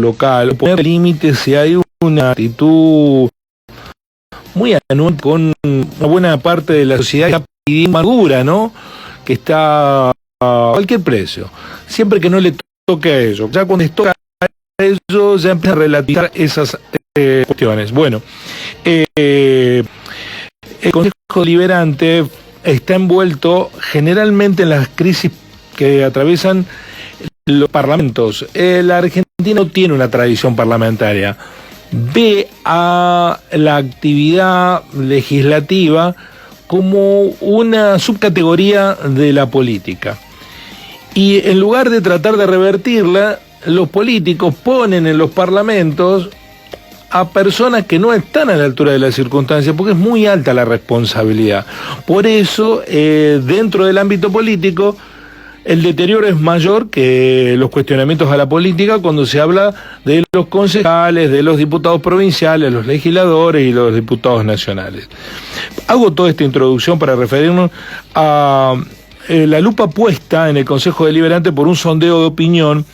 local, poner límites si hay una actitud muy anual con una buena parte de la sociedad que está pidiendo madura, ¿no? Que está a cualquier precio, siempre que no le toque a ellos. Ya cuando les toca a ellos, ya empiezan a relativizar esas cuestiones. Bueno, el Consejo Deliberante está envuelto generalmente en las crisis que atraviesan los parlamentos. La Argentina no tiene una tradición parlamentaria. Ve a la actividad legislativa como una subcategoría de la política. Y en lugar de tratar de revertirla, los políticos ponen en los parlamentos a personas que no están a la altura de las circunstancias, porque es muy alta la responsabilidad. Por eso, dentro del ámbito político, el deterioro es mayor que los cuestionamientos a la política cuando se habla de los concejales, de los diputados provinciales, los legisladores y los diputados nacionales. Hago toda esta introducción para referirnos a la lupa puesta en el Consejo Deliberante por un sondeo de opinión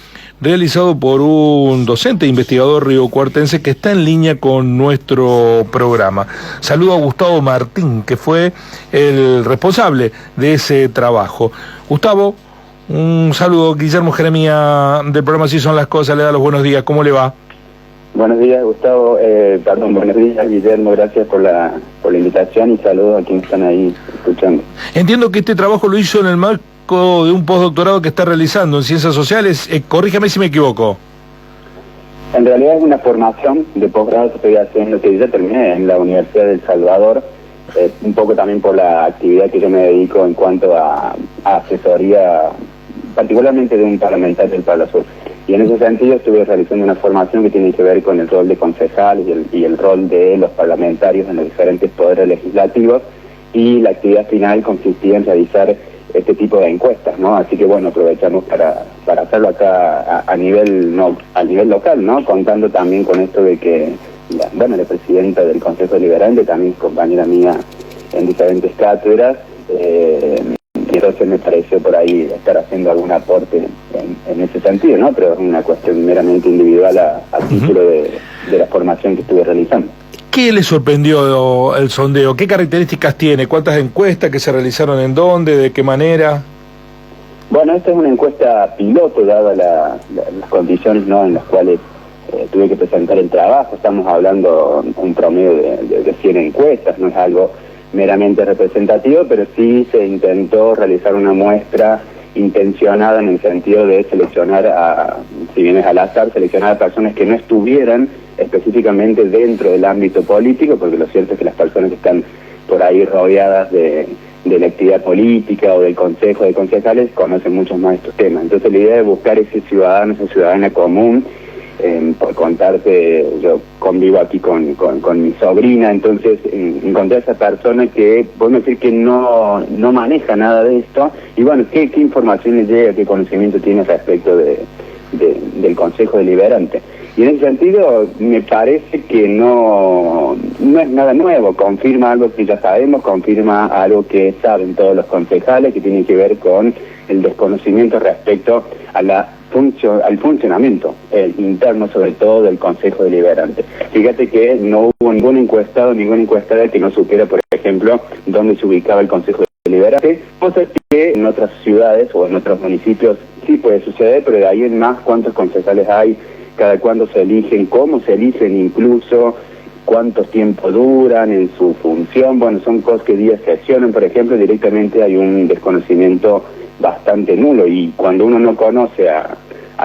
realizado por un docente e investigador riocuartense que está en línea con nuestro programa. Saludo a Gustavo Martín, que fue el responsable de ese trabajo. Gustavo, un saludo. Guillermo Jeremía del programa Así Son las Cosas le da los buenos días. ¿Cómo le va? Buenos días, Gustavo. Buenos días, Guillermo. Gracias por la invitación y saludos a quienes están ahí escuchando. Entiendo que este trabajo lo hizo en el marco de un postdoctorado que está realizando en Ciencias Sociales. Corríjame si me equivoco. En realidad es una formación de posgrado que estoy haciendo, que ya terminé en la Universidad de El Salvador, un poco también por la actividad que yo me dedico en cuanto a asesoría, particularmente de un parlamentario del Palo Sur. Y en ese sentido estuve realizando una formación que tiene que ver con el rol de concejales y el rol de los parlamentarios en los diferentes poderes legislativos, y la actividad final consistía en realizar este tipo de encuestas, ¿no? Así que bueno, aprovechamos para hacerlo acá a nivel local, ¿no? Contando también con esto de que la presidenta del Consejo Deliberante, también compañera mía en diferentes cátedras, entonces me pareció por ahí estar haciendo algún aporte en ese sentido, ¿no? Pero es una cuestión meramente individual a título de la formación que estuve realizando. ¿Qué le sorprendió el sondeo? ¿Qué características tiene? ¿Cuántas encuestas que se realizaron en dónde? ¿De qué manera? Bueno, esta es una encuesta piloto, dadas las condiciones, ¿no?, en las cuales tuve que presentar el trabajo. Estamos hablando un promedio de 100 encuestas, no es algo meramente representativo, pero sí se intentó realizar una muestra intencionada en el sentido de seleccionar si bien es al azar, seleccionar a personas que no estuvieran específicamente dentro del ámbito político, porque lo cierto es que las personas que están por ahí rodeadas de la actividad política o del consejo de concejales conocen mucho más estos temas. Entonces la idea de buscar ese ciudadano, esa ciudadana común, por contarte, yo convivo aquí con mi sobrina, entonces encontré a esa persona que, podemos decir que no maneja nada de esto, y bueno, ¿qué información le llega, qué conocimiento tiene respecto del Consejo Deliberante? Y en ese sentido me parece que no es nada nuevo, confirma algo que ya sabemos, confirma algo que saben todos los concejales, que tiene que ver con el desconocimiento respecto al funcionamiento interno, sobre todo del Consejo Deliberante. Fíjate que no hubo ningún encuestado, ninguna encuestada que no supiera, por ejemplo, dónde se ubicaba el Consejo Deliberante, cosa que en otras ciudades o en otros municipios sí puede suceder, pero de ahí en más cuántos concejales hay, cada cuándo se eligen, cómo se eligen incluso, cuánto tiempo duran en su función. Bueno, son cosas que días sesionan, por ejemplo, directamente hay un desconocimiento bastante nulo, y cuando uno no conoce a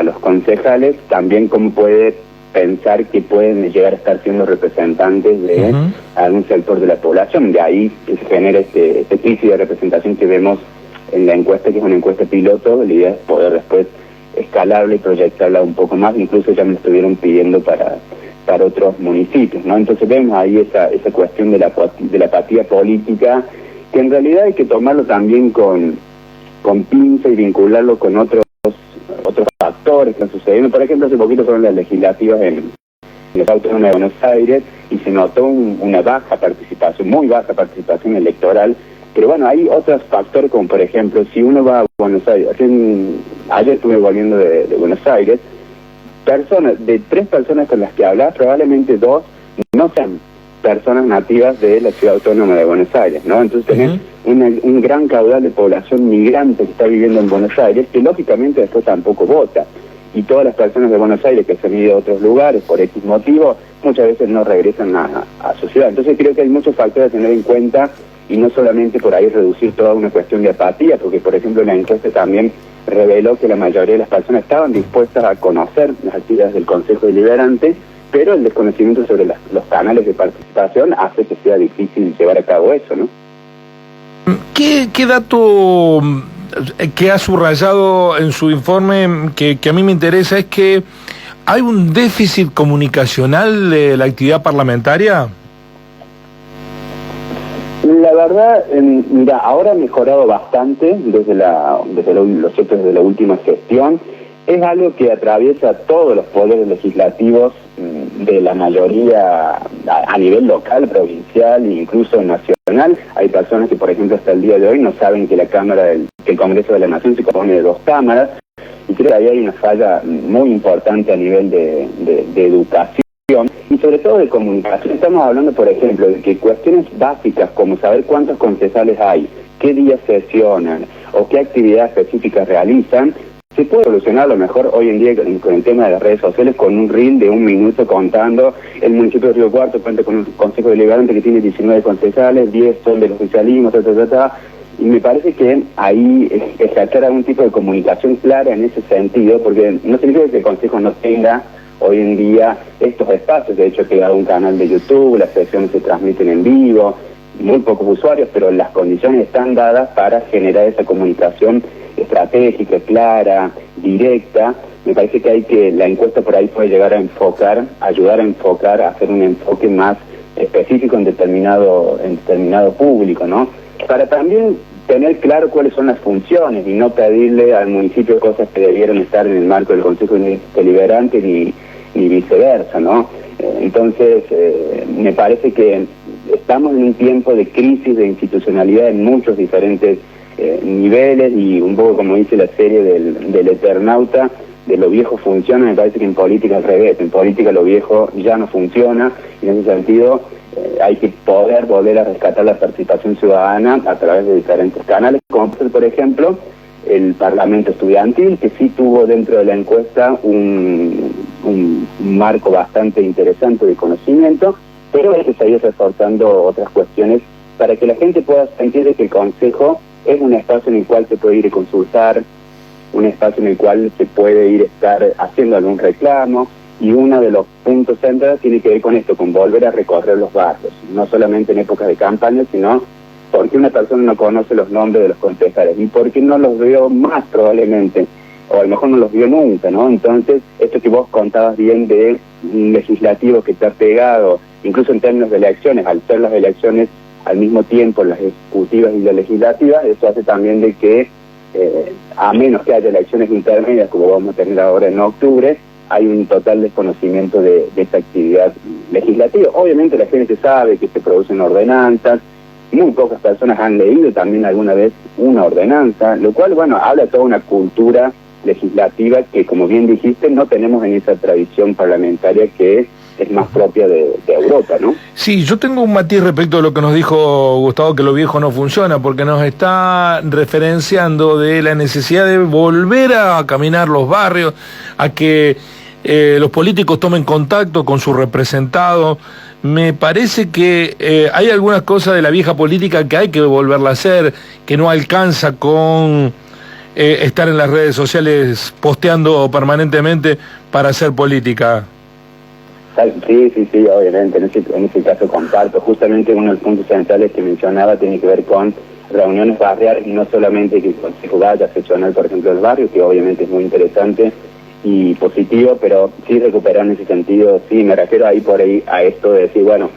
los concejales, también cómo puede pensar que pueden llegar a estar siendo representantes de algún sector de la población. De ahí se genera este crisis de representación que vemos en la encuesta, que es una encuesta piloto. La idea es poder después escalarla y proyectarla un poco más, incluso ya me lo estuvieron pidiendo para otros municipios, ¿no? Entonces vemos ahí esa cuestión de la apatía política, que en realidad hay que tomarlo también con pinza y vincularlo con otros factores que han sucedido. Por ejemplo, hace poquito fueron las legislativas en los autónomos de Buenos Aires y se notó una baja participación, muy baja participación electoral. Pero bueno, hay otros factores, como por ejemplo, si uno va a Buenos Aires, ayer estuve volviendo de Buenos Aires, de 3 personas con las que hablas, probablemente 2 no sean personas nativas de la Ciudad Autónoma de Buenos Aires, ¿no? Entonces tenés un gran caudal de población migrante que está viviendo en Buenos Aires, que lógicamente después tampoco vota. Y todas las personas de Buenos Aires que se han ido a otros lugares por X motivo, muchas veces no regresan a su ciudad. Entonces creo que hay muchos factores a tener en cuenta y no solamente por ahí reducir toda una cuestión de apatía, porque por ejemplo la encuesta también reveló que la mayoría de las personas estaban dispuestas a conocer las actividades del Consejo Deliberante, pero el desconocimiento sobre los canales de participación hace que sea difícil llevar a cabo eso, ¿no? ¿Qué dato que ha subrayado en su informe que a mí me interesa es que hay un déficit comunicacional de la actividad parlamentaria? La verdad, mira, ahora ha mejorado bastante desde la última gestión. Es algo que atraviesa todos los poderes legislativos de la mayoría a nivel local, provincial e incluso nacional. Hay personas que, por ejemplo, hasta el día de hoy no saben que que el Congreso de la Nación se compone de 2 cámaras, y creo que ahí hay una falla muy importante a nivel de educación y sobre todo de comunicación. Estamos hablando, por ejemplo, de que cuestiones básicas como saber cuántos concejales hay, qué días sesionan o qué actividades específicas realizan, se puede solucionar a lo mejor hoy en día con el tema de las redes sociales con un reel de 1 minuto contando el municipio de Río Cuarto cuenta con un consejo deliberante que tiene 19 concejales, 10 son del oficialismo, y me parece que ahí ejercer algún tipo de comunicación clara en ese sentido, porque no significa que el consejo no tenga hoy en día estos espacios. De hecho, ha quedado un canal de YouTube, las sesiones se transmiten en vivo, muy pocos usuarios, pero las condiciones están dadas para generar esa comunicación estratégica, clara, directa. Me parece que la encuesta por ahí puede llegar a ayudar a enfocar, a hacer un enfoque más específico en determinado público, ¿no? Para también tener claro cuáles son las funciones y no pedirle al municipio cosas que debieran estar en el marco del Consejo Deliberante ni viceversa, ¿no? Entonces, me parece que estamos en un tiempo de crisis de institucionalidad en muchos diferentes niveles, y un poco como dice la serie del Eternauta, de lo viejo funciona. Me parece que en política al revés, en política lo viejo ya no funciona, y en ese sentido hay que poder volver a rescatar la participación ciudadana a través de diferentes canales, como por ejemplo el Parlamento Estudiantil, que sí tuvo dentro de la encuesta un marco bastante interesante de conocimiento, pero hay que seguir reforzando otras cuestiones para que la gente pueda sentir que el Consejo es un espacio en el cual se puede ir a consultar, un espacio en el cual se puede ir a estar haciendo algún reclamo, y uno de los puntos centrales tiene que ver con esto, con volver a recorrer los barrios, no solamente en épocas de campaña, sino porque una persona no conoce los nombres de los concejales y porque no los veo más probablemente, o a lo mejor no los vio nunca, ¿no? Entonces, esto que vos contabas bien de un legislativo que está pegado, incluso en términos de elecciones, al ser las elecciones al mismo tiempo, las ejecutivas y las legislativas, eso hace también de que, a menos que haya elecciones intermedias, como vamos a tener ahora en octubre, hay un total desconocimiento de esta actividad legislativa. Obviamente la gente sabe que se producen ordenanzas, muy pocas personas han leído también alguna vez una ordenanza, lo cual, bueno, habla de toda una cultura legislativa que, como bien dijiste, no tenemos en esa tradición parlamentaria que es más propia de Europa, ¿no? Sí, yo tengo un matiz respecto a lo que nos dijo Gustavo, que lo viejo no funciona, porque nos está referenciando de la necesidad de volver a caminar los barrios, a que los políticos tomen contacto con sus representados. Me parece que hay algunas cosas de la vieja política que hay que volverla a hacer, que no alcanza con estar en las redes sociales posteando permanentemente para hacer política. Sí, obviamente, en ese caso comparto. Justamente uno de los puntos centrales que mencionaba tiene que ver con reuniones barriales, y no solamente que el Consejo vaya a sesionar, por ejemplo, el barrio, que obviamente es muy interesante y positivo, pero sí recuperar en ese sentido. Sí, me refiero por ahí a esto de decir, bueno,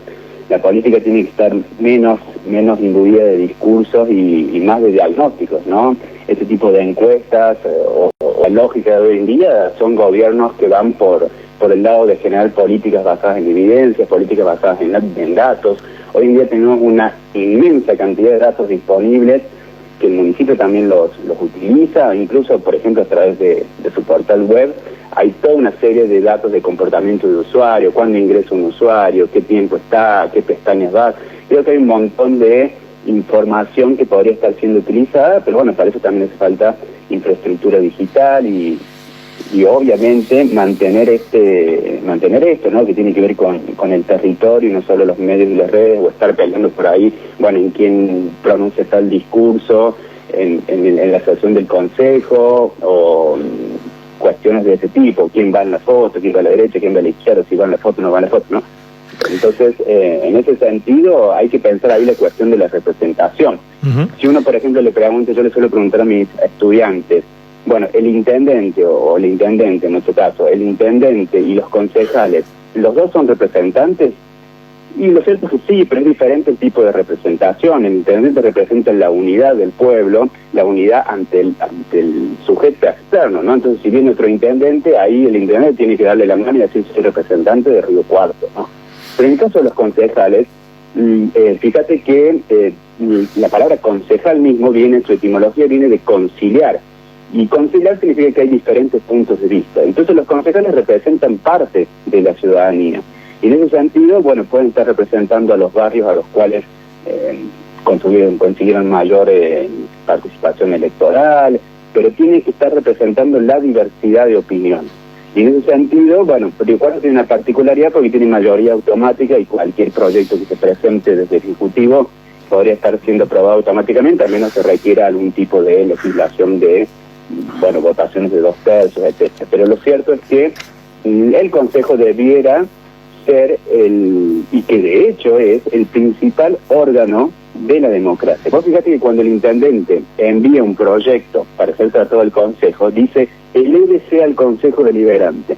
la política tiene que estar menos imbuida de discursos y más de diagnósticos, ¿no? Ese tipo de encuestas o la lógica de hoy en día son gobiernos que van por el lado de generar políticas basadas en evidencias, políticas basadas en datos. Hoy en día tenemos una inmensa cantidad de datos disponibles que el municipio también los utiliza, incluso, por ejemplo, a través de su portal web, hay toda una serie de datos de comportamiento de usuario, cuándo ingresa un usuario, qué tiempo está, qué pestañas va. Creo que hay un montón de información que podría estar siendo utilizada, pero bueno, para eso también hace falta infraestructura digital y obviamente mantener esto, ¿no? Que tiene que ver con el territorio y no solo los medios y las redes, o estar peleando por ahí, bueno, en quién pronuncia tal discurso, en la sesión del consejo, o cuestiones de ese tipo, quién va en la foto, quién va a la derecha, quién va a la izquierda, si va en la foto o no va en la foto, ¿no? Entonces, en ese sentido, hay que pensar ahí la cuestión de la representación. Si uno, por ejemplo, le pregunta, yo le suelo preguntar a mis estudiantes, bueno, el intendente o el intendente, en nuestro caso, el intendente y los concejales, ¿los dos son representantes? Y lo cierto es que sí, pero es diferente el tipo de representación. El intendente representa la unidad del pueblo, la unidad ante el sujeto externo, ¿no? Entonces, si viene otro intendente, ahí el intendente tiene que darle la mano y decir soy representante de Río Cuarto, ¿no? Pero en el caso de los concejales, fíjate que la palabra concejal mismo su etimología viene de conciliar. Y conciliar significa que hay diferentes puntos de vista. Entonces los concejales representan parte de la ciudadanía. Y en ese sentido, bueno, pueden estar representando a los barrios a los cuales consiguieron mayor participación electoral, pero tienen que estar representando la diversidad de opinión. Y en ese sentido, bueno, Río Cuarto tiene una particularidad porque tiene mayoría automática y cualquier proyecto que se presente desde el Ejecutivo podría estar siendo aprobado automáticamente, al menos se requiera algún tipo de legislación de, bueno, votaciones de 2/3, etcétera. Pero lo cierto es que el Consejo debiera ser y que de hecho es el principal órgano de la democracia. Vos fíjate que cuando el intendente envía un proyecto para ser tratado al Consejo, dice elévese al Consejo Deliberante.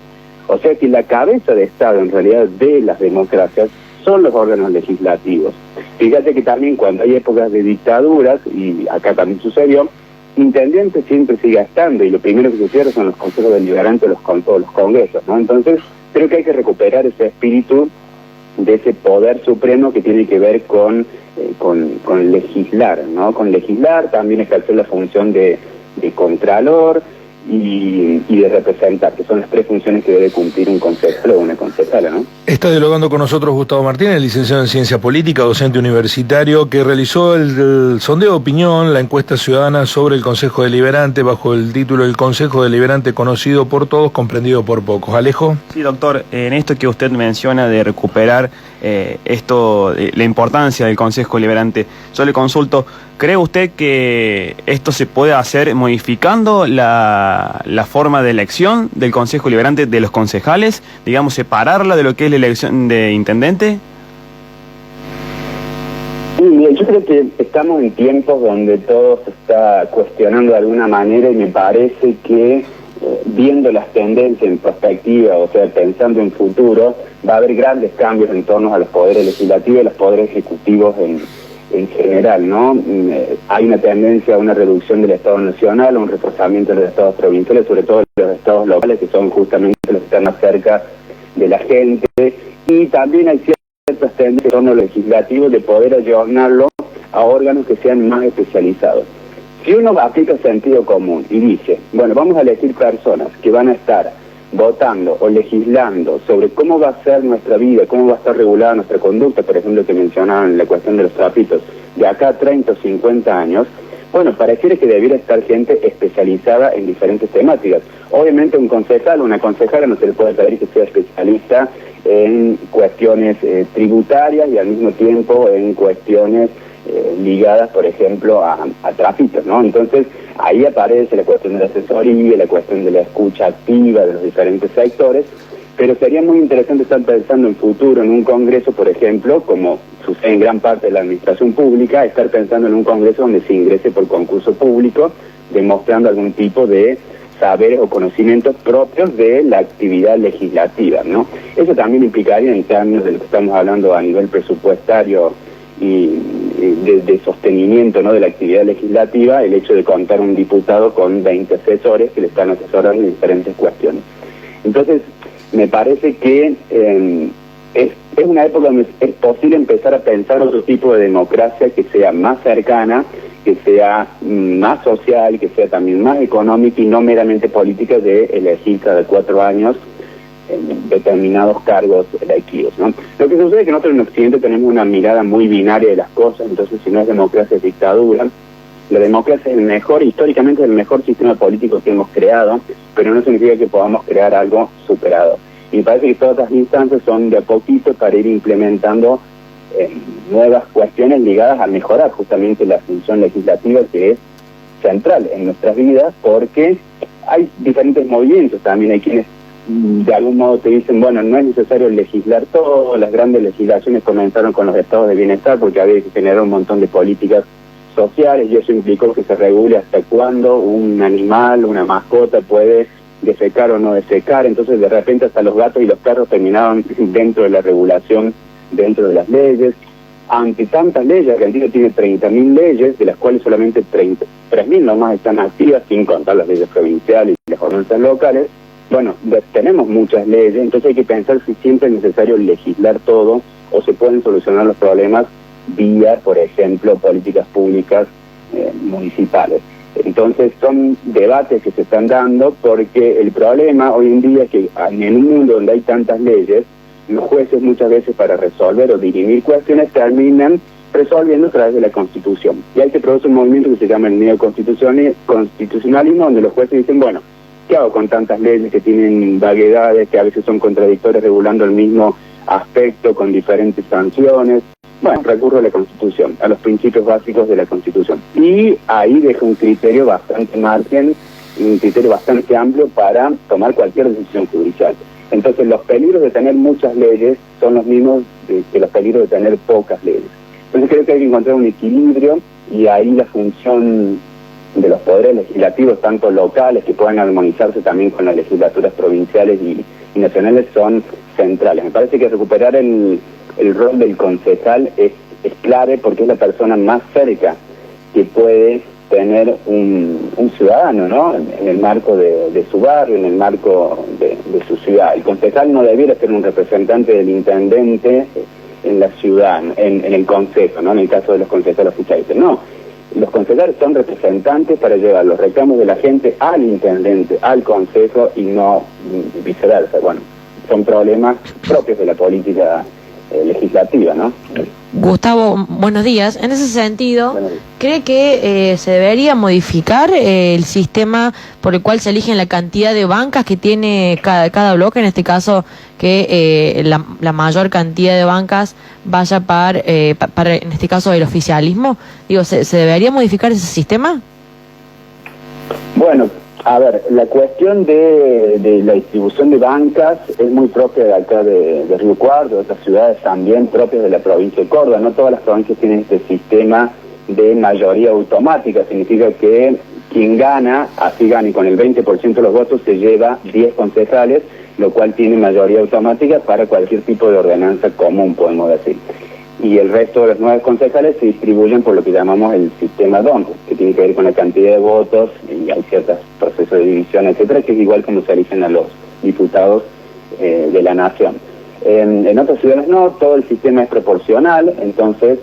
O sea que la cabeza de Estado en realidad de las democracias son los órganos legislativos. Fíjate que también cuando hay épocas de dictaduras, y acá también sucedió, intendente siempre sigue estando, y lo primero que se cierra son los consejos deliberantes o los congresos, ¿no? Entonces, creo que hay que recuperar ese espíritu de ese poder supremo que tiene que ver con legislar, ¿no? Con legislar, también ejercer la función de contralor y de representar, que son las tres funciones que debe cumplir un concejal o una concejala, ¿no? Está dialogando con nosotros Gustavo Martínez, licenciado en Ciencia Política, docente universitario, que realizó el sondeo de opinión, la encuesta ciudadana sobre el Consejo Deliberante, bajo el título El Consejo Deliberante conocido por todos, comprendido por pocos. ¿Alejo? Sí, doctor, en esto que usted menciona de recuperar la importancia del Consejo Deliberante, yo le consulto, ¿cree usted que esto se puede hacer modificando la forma de elección del Consejo Deliberante de los concejales? Digamos, separarla de lo que es la elección de intendente. Sí, mira, yo creo que estamos en tiempos donde todo se está cuestionando de alguna manera y me parece que viendo las tendencias en perspectiva, o sea, pensando en futuro, va a haber grandes cambios en torno a los poderes legislativos y los poderes ejecutivos en general, ¿no? Hay una tendencia a una reducción del Estado nacional, a un reforzamiento de los estados provinciales, sobre todo de los estados locales, que son justamente los que están más cerca de la gente, y también hay ciertas tendencias en torno a lo legislativo de poder ayornarlo a órganos que sean más especializados. Si uno aplica sentido común y dice, bueno, vamos a elegir personas que van a estar votando o legislando sobre cómo va a ser nuestra vida, cómo va a estar regulada nuestra conducta, por ejemplo, que mencionaban la cuestión de los trapitos, de acá a 30 o 50 años, bueno, pareciera que debiera estar gente especializada en diferentes temáticas. Obviamente un concejal o una concejala no se le puede pedir que sea especialista en cuestiones tributarias y al mismo tiempo en cuestiones ligadas, por ejemplo, a trapitos, ¿no? Entonces, ahí aparece la cuestión de la asesoría, la cuestión de la escucha activa de los diferentes sectores, pero sería muy interesante estar pensando en futuro, en un congreso, por ejemplo, como sucede en gran parte de la administración pública, estar pensando en un congreso donde se ingrese por concurso público, demostrando algún tipo de saberes o conocimientos propios de la actividad legislativa, ¿no? Eso también implicaría, en términos de lo que estamos hablando a nivel presupuestario y de sostenimiento, ¿no?, de la actividad legislativa, el hecho de contar un diputado con 20 asesores que le están asesorando en diferentes cuestiones. Entonces, me parece que es una época donde es posible empezar a pensar otro tipo de democracia que sea más cercana, que sea más social, que sea también más económica y no meramente política de elegir cada 4 años en determinados cargos electivos, ¿no? Lo que sucede es que nosotros en Occidente tenemos una mirada muy binaria de las cosas, entonces si no es democracia es dictadura. La democracia es el mejor, históricamente es el mejor sistema político que hemos creado, pero no significa que podamos crear algo superado. Y me parece que todas las instancias son de a poquito para ir implementando nuevas cuestiones ligadas a mejorar justamente la función legislativa, que es central en nuestras vidas, porque hay diferentes movimientos también. Hay quienes de algún modo te dicen, bueno, no es necesario legislar todo, las grandes legislaciones comenzaron con los estados de bienestar porque había que generar un montón de políticas sociales y eso implicó que se regule hasta cuándo un animal, una mascota puede defecar o no defecar. Entonces de repente hasta los gatos y los perros terminaban dentro de la regulación, dentro de las leyes. Ante tantas leyes, Argentina tiene 30.000 leyes, de las cuales solamente 3.000 nomás están activas, sin contar las leyes provinciales y las ordenanzas locales. Bueno, tenemos muchas leyes, entonces hay que pensar si siempre es necesario legislar todo o se pueden solucionar los problemas vía, por ejemplo, políticas públicas municipales. Entonces son debates que se están dando porque el problema hoy en día es que en un mundo donde hay tantas leyes, los jueces muchas veces para resolver o dirimir cuestiones terminan resolviendo a través de la Constitución. Y ahí se produce un movimiento que se llama el neoconstitucionalismo, donde los jueces dicen, bueno, ¿qué hago con tantas leyes que tienen vaguedades, que a veces son contradictorias, regulando el mismo aspecto con diferentes sanciones? Bueno, recurro a la Constitución, a los principios básicos de la Constitución. Y ahí deja un criterio bastante margen, un criterio bastante amplio para tomar cualquier decisión judicial. Entonces los peligros de tener muchas leyes son los mismos que los peligros de tener pocas leyes. Entonces creo que hay que encontrar un equilibrio y ahí la función de los poderes legislativos, tanto locales, que puedan armonizarse también con las legislaturas provinciales y nacionales, son centrales. Me parece que recuperar el rol del concejal es clave porque es la persona más cerca que puede tener un ciudadano, ¿no? En el marco de su barrio, en el marco de su ciudad. El concejal no debiera ser un representante del intendente en la ciudad, en el consejo, ¿no? En el caso de los concejales oficiales. No, los concejales son representantes para llevar los reclamos de la gente al intendente, al consejo y no viceversa. Bueno, son problemas propios de la política legislativa, ¿no? Gustavo, buenos días. En ese sentido, ¿cree que se debería modificar el sistema por el cual se eligen la cantidad de bancas que tiene cada bloque? En este caso, que la mayor cantidad de bancas vaya para en este caso, el oficialismo. Digo, ¿se debería modificar ese sistema? Bueno, a ver, la cuestión de la distribución de bancas es muy propia de acá de Río Cuarto, de otras ciudades también propias de la provincia de Córdoba. No todas las provincias tienen este sistema de mayoría automática. Significa que quien gana, así gane con el 20% de los votos, se lleva 10 concejales, lo cual tiene mayoría automática para cualquier tipo de ordenanza común, podemos decir. Y el resto de los 9 concejales se distribuyen por lo que llamamos el sistema DON, que tiene que ver con la cantidad de votos, y hay ciertos procesos de división, etcétera, que es igual como se eligen a los diputados de la nación. En otras ciudades no, todo el sistema es proporcional, entonces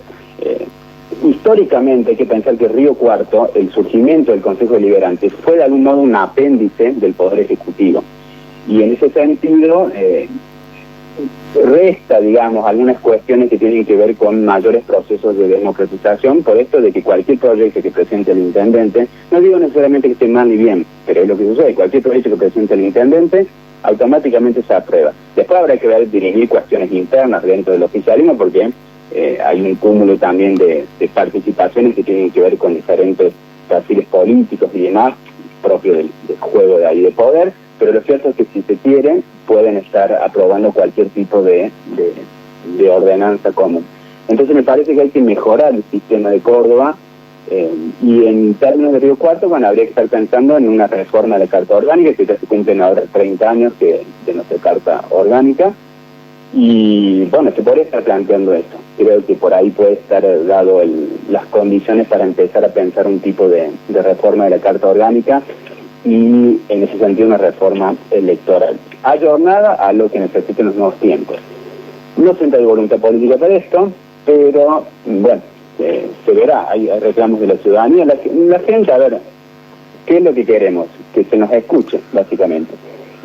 históricamente hay que pensar que Río Cuarto, el surgimiento del Consejo Deliberante, fue de algún modo un apéndice del Poder Ejecutivo. Y en ese sentido resta, digamos, algunas cuestiones que tienen que ver con mayores procesos de democratización, por esto de que cualquier proyecto que presente el intendente, no digo necesariamente que esté mal ni bien, pero es lo que sucede, cualquier proyecto que presente el intendente automáticamente se aprueba. Después habrá que ver, dirigir cuestiones internas dentro del oficialismo, porque hay un cúmulo también de participaciones que tienen que ver con diferentes perfiles políticos y demás, propio del juego de ahí de poder, pero lo cierto es que si se quiere, pueden estar aprobando cualquier tipo de ordenanza común. Entonces me parece que hay que mejorar el sistema de Córdoba, y en términos de Río Cuarto, bueno, habría que estar pensando en una reforma de la Carta Orgánica, que ya se cumplen ahora 30 años de nuestra Carta Orgánica, y bueno, se podría estar planteando esto. Creo que por ahí puede estar dado las condiciones para empezar a pensar un tipo de reforma de la Carta Orgánica, y en ese sentido una reforma electoral ayornada a lo que necesitan los nuevos tiempos. No siempre hay voluntad política para esto, pero bueno, se verá, hay reclamos de la ciudadanía, la gente, a ver, ¿qué es lo que queremos? Que se nos escuche, básicamente.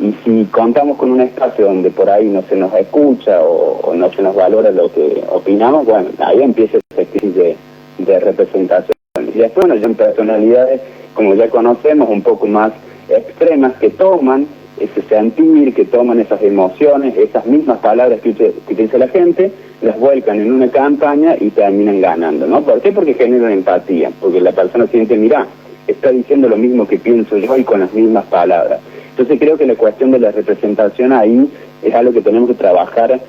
Y si contamos con un espacio donde por ahí no se nos escucha o no se nos valora lo que opinamos, bueno, ahí empieza esa crisis de representación. Y después, bueno, ya en personalidades, como ya conocemos, un poco más extremas, que toman ese sentir, que toman esas emociones, esas mismas palabras que utiliza la gente, las vuelcan en una campaña y terminan ganando, ¿no? ¿Por qué? Porque generan empatía, porque la persona siente, mirá, está diciendo lo mismo que pienso yo y con las mismas palabras. Entonces creo que la cuestión de la representación ahí es algo que tenemos que trabajar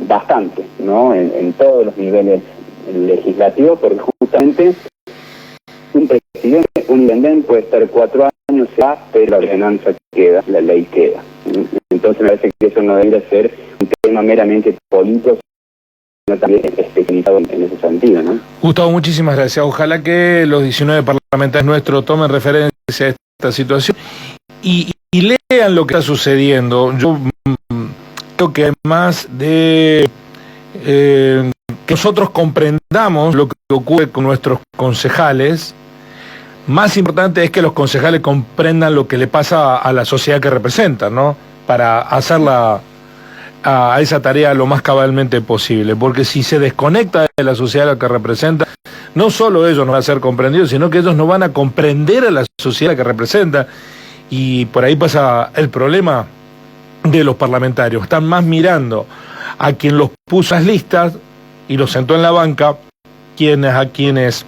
bastante, ¿no? En todos los niveles legislativos, porque justamente un presidente, un intendente puede estar 4 años, pero la ordenanza queda, la ley queda. Entonces me parece que eso no debería ser un tema meramente político, sino también especializado en ese sentido, ¿no? Gustavo, muchísimas gracias. Ojalá que los 19 parlamentarios nuestros tomen referencia a esta situación y lean lo que está sucediendo. Yo creo que además de que nosotros comprendamos lo que ocurre con nuestros concejales, más importante es que los concejales comprendan lo que le pasa a la sociedad que representan, ¿no? Para hacerla a esa tarea lo más cabalmente posible, porque si se desconecta de la sociedad a la que representa, no solo ellos no van a ser comprendidos, sino que ellos no van a comprender a la sociedad que representa, y por ahí pasa el problema de los parlamentarios. Están más mirando a quien los puso en las listas y los sentó en la banca, a quienes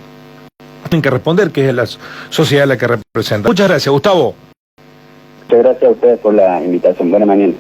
tienen que responder, que es la sociedad a la que representa. Muchas gracias, Gustavo. Muchas gracias a ustedes por la invitación. Buena mañana.